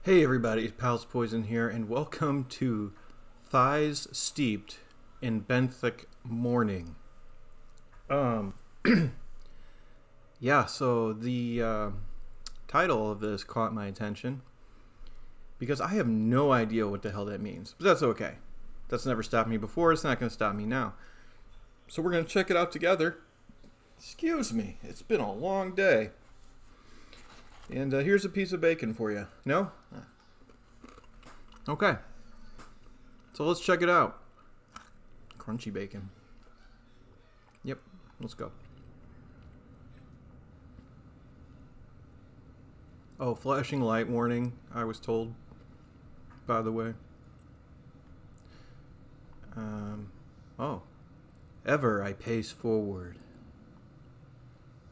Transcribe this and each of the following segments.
Hey everybody, Pals Poison here, and welcome to Thighs Steeped in Benthic Mourning. Um, yeah, so the title of this caught my attention because I have no idea what the hell that means, but that's okay. That's never stopped me before, it's not going to stop me now. So we're going to check it out together. Excuse me, it's been a long day. And here's a piece of bacon for you. No? Okay. So let's check it out. Crunchy bacon. Yep, let's go. Oh, flashing light warning, I was told, by the way. Oh. Ever I pace forward.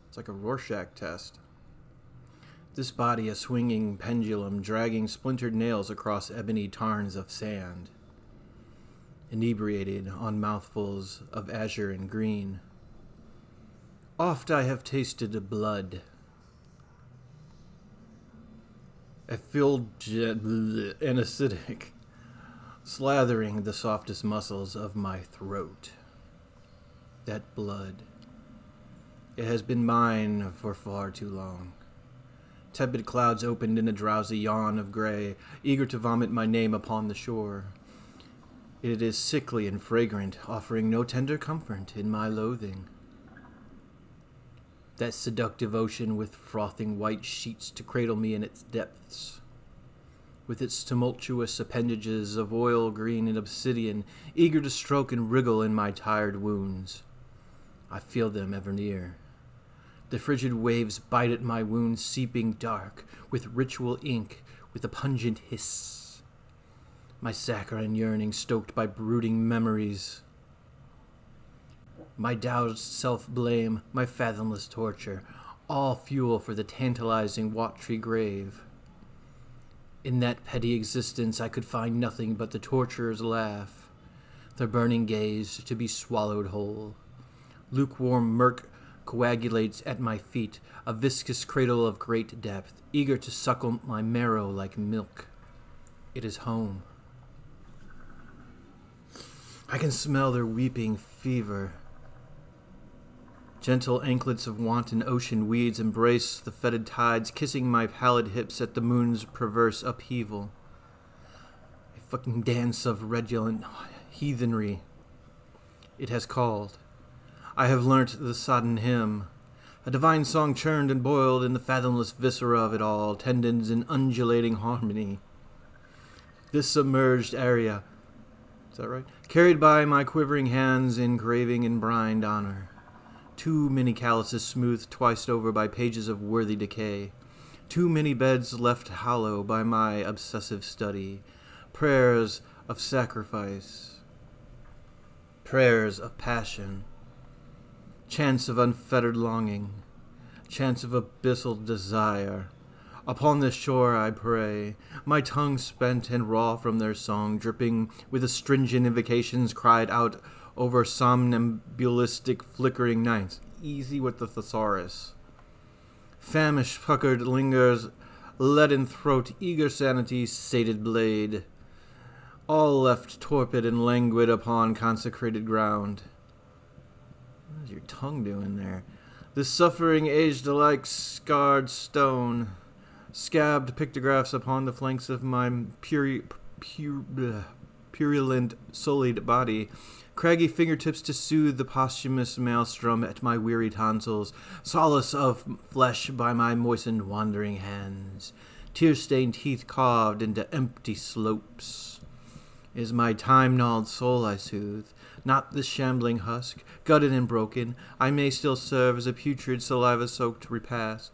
It's like a Rorschach test. This body a swinging pendulum dragging splintered nails across ebony tarns of sand. Inebriated on mouthfuls of azure and green. Oft I have tasted blood. Effulgent and acidic, slathering the softest muscles of my throat. That blood. It has been mine for far too long. Tepid clouds opened in a drowsy yawn of gray, eager to vomit my name upon the shore. It is sickly and fragrant, offering no tender comfort in my loathing. That seductive ocean with frothing white sheets to cradle me in its depths. With its tumultuous appendages of oil green and obsidian, eager to stroke and wriggle in my tired wounds. I feel them ever near. The frigid waves bite at my wounds, seeping dark, with ritual ink, with a pungent hiss. My saccharine yearning stoked by brooding memories. My doused self-blame, my fathomless torture, all fuel for the tantalizing watery grave. In that petty existence I could find nothing but the torturer's laugh, the burning gaze to be swallowed whole. Lukewarm murk coagulates at my feet, a viscous cradle of great depth, eager to suckle my marrow like milk. It is home. I can smell their weeping fever. Gentle anklets of wanton ocean weeds embrace the fetid tides, kissing my pallid hips at the moon's perverse upheaval. A fucking dance of redolent heathenry. It has called. I have learnt the sodden hymn, a divine song churned and boiled in the fathomless viscera of it all, tendons in undulating harmony. This submerged area, is that right? Carried by my quivering hands in craving and brined honor. Too many calluses smoothed twice over by pages of worthy decay. Too many beds left hollow by my obsessive study. Prayers of sacrifice. Prayers of passion. Chants of unfettered longing, chants of abyssal desire. Upon this shore I pray, my tongue spent and raw from their song, dripping with astringent invocations cried out over somnambulistic flickering nights. Easy with the thesaurus. Famish puckered lingers, leaden throat, eager sanity, sated blade. All left torpid and languid upon consecrated ground. What is your tongue doing there? This suffering aged like scarred stone, scabbed pictographs upon the flanks of my purulent, sullied body, craggy fingertips to soothe the posthumous maelstrom at my weary tonsils, solace of flesh by my moistened wandering hands, tear-stained teeth carved into empty slopes. Is my time-gnawed soul I soothe, not this shambling husk, gutted and broken, I may still serve as a putrid saliva-soaked repast.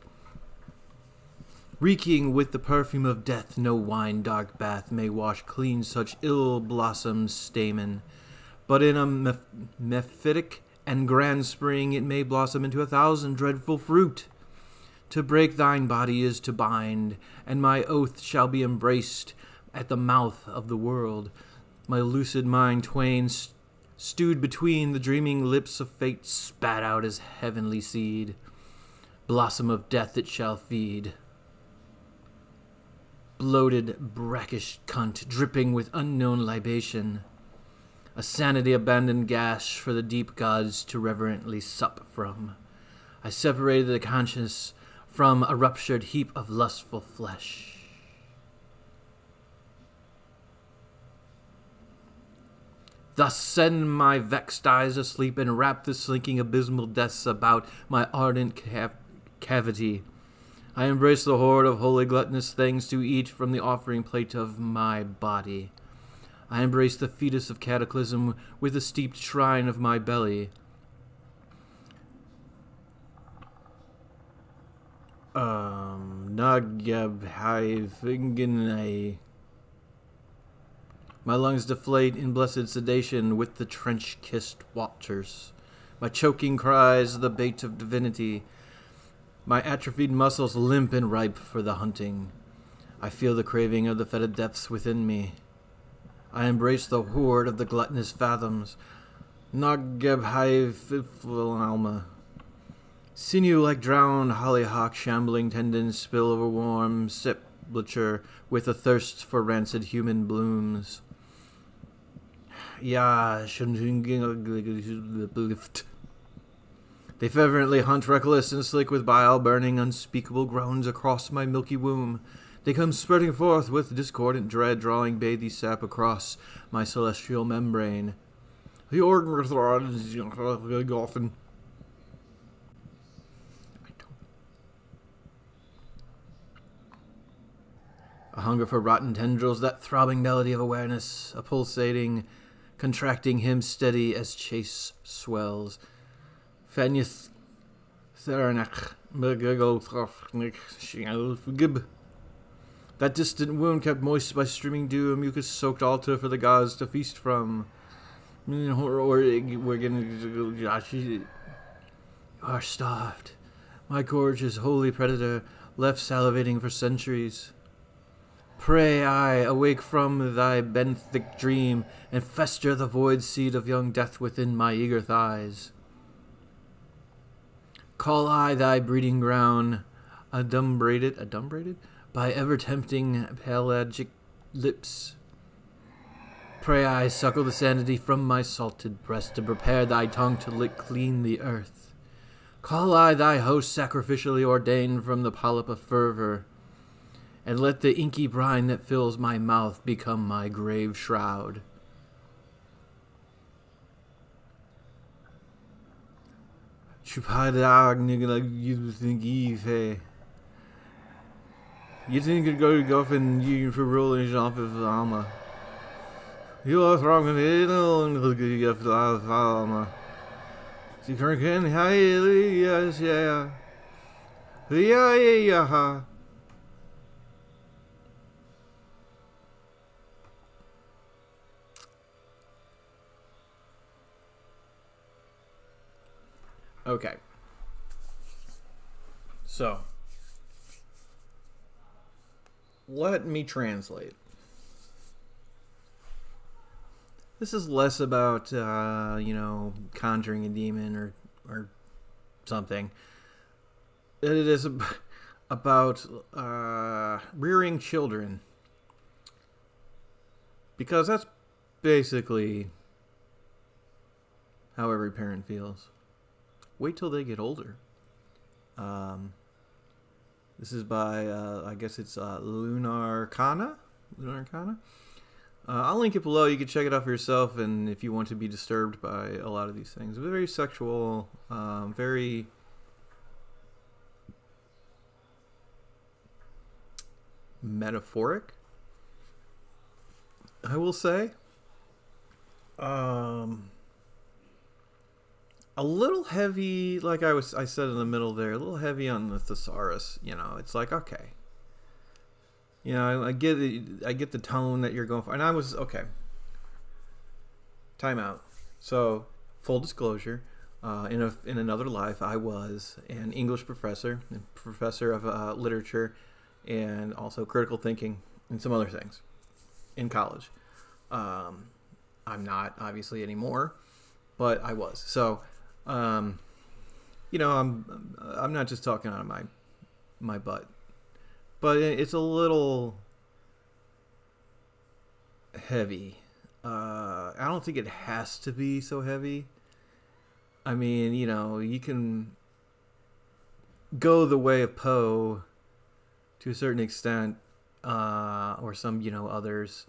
Reeking with the perfume of death, no wine-dark bath may wash clean such ill-blossomed stamen, but in a mephitic and grand spring it may blossom into 1,000 dreadful fruit. To break thine body is to bind, and my oath shall be embraced at the mouth of the world. My lucid mind twain stewed between the dreaming lips of fate, spat out as heavenly seed. Blossom of death it shall feed. bloated, brackish cunt dripping with unknown libation. A sanity-abandoned gash for the deep gods to reverently sup from. I separated the conscious from a ruptured heap of lustful flesh. Thus send my vexed eyes asleep and wrap the slinking abysmal deaths about my ardent cavity. I embrace the horde of holy gluttonous things to eat from the offering plate of my body. I embrace the fetus of cataclysm with the steeped shrine of my belly. My lungs deflate in blessed sedation with the trench-kissed waters. My choking cries the bait of divinity. My atrophied muscles limp and ripe for the hunting. I feel the craving of the fetid depths within me. I embrace the horde of the gluttonous fathoms. Alma. Sinew like drowned hollyhock shambling tendons spill over warm sepulture with a thirst for rancid human blooms. They fervently hunt reckless and slick with bile burning unspeakable groans across my milky womb. They come spurting forth with discordant dread, drawing bathy sap across my celestial membrane. The organ throat is often. A hunger for rotten tendrils, that throbbing melody of awareness, a pulsating, contracting hymn steady as chase swells. Fanyth Theranach Gib. That distant wound kept moist by streaming dew, a mucus-soaked altar for the gods to feast from. We're getting... You are starved. My gorgeous holy predator, left salivating for centuries. Pray I awake from thy benthic dream, and fester the void seed of young death within my eager thighs. Call I thy breeding ground, adumbrated by ever-tempting pelagic lips. Pray I suckle the sanity from my salted breast, to prepare thy tongue to lick clean the earth. Call I thy host sacrificially ordained from the polyp of fervor, and let the inky brine that fills my mouth become my grave shroud. You think you'd go to golf and you for rolling off of Alma. You are wrong and you have Alma. You can highly, yes, yeah. Yeah. Okay. So, let me translate. This is less about, conjuring a demon or something. It is about rearing children. Because that's basically how every parent feels. Wait till they get older. This is by, I guess it's Lunar Kana? I'll link it below. You can check it out for yourself, and if you want to be disturbed by a lot of these things. Very sexual, very... metaphoric, I will say. A little heavy, like I said in the middle there, a little heavy on the thesaurus. It's like, okay. I get the tone that you're going for. And I was, okay. Time out. So, full disclosure, in another life, I was an English professor of literature, and also critical thinking and some other things in college. I'm not, obviously, anymore, but I was. So, I'm not just talking out of my butt, but it's a little heavy. I don't think it has to be so heavy. I mean, you know, you can go the way of Poe to a certain extent, or some, you know, others.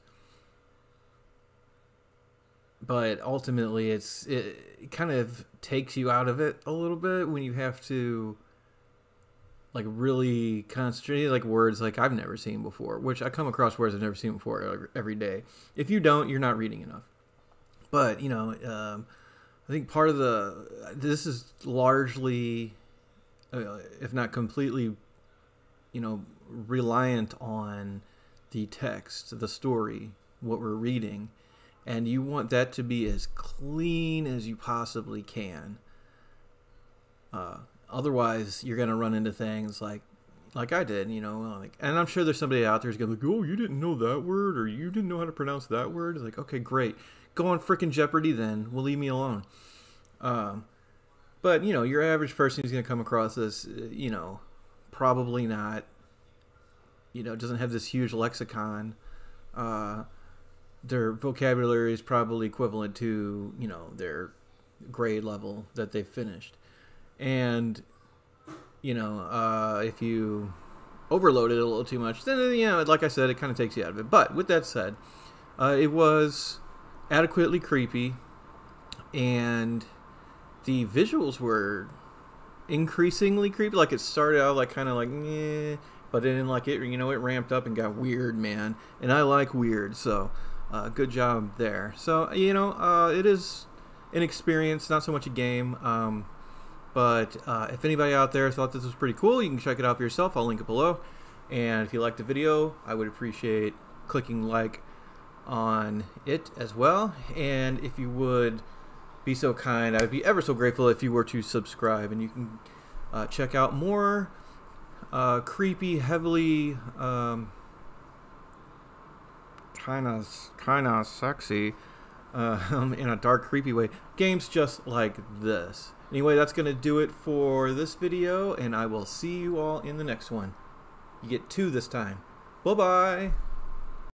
But ultimately, it kind of takes you out of it a little bit when you have to, like, really concentrate, like words like I've never seen before, which I come across words I've never seen before every day. If you don't, you're not reading enough. But, you know, I think part of this is largely, if not completely, you know, reliant on the text, the story, what we're reading. And you want that to be as clean as you possibly can. Otherwise, you're going to run into things like I did, you know. Like, and I'm sure there's somebody out there who's going to be like, oh, you didn't know that word, or you didn't know how to pronounce that word. It's like, okay, great. Go on frickin' Jeopardy then. We'll leave me alone. But, you know, your average person who's going to come across this, you know, probably not, you know, doesn't have this huge lexicon. Their vocabulary is probably equivalent to, you know, their grade level that they've finished. And, you know, if you overload it a little too much, then, you know, like I said, it kind of takes you out of it. But with that said, it was adequately creepy, and the visuals were increasingly creepy. Like, it started out like kind of like, eh, but then, like, it, you know, it ramped up and got weird, man. And I like weird, so good job there. So, you know, it is an experience, not so much a game. But if anybody out there thought this was pretty cool, you can check it out for yourself. I'll link it below. And if you liked the video, I would appreciate clicking like on it as well. And if you would be so kind, I would be ever so grateful if you were to subscribe. And you can check out more creepy, heavily kind of sexy, in a dark, creepy way, games just like this. Anyway, that's going to do it for this video, and I will see you all in the next one. You get 2 this time. Bye-bye!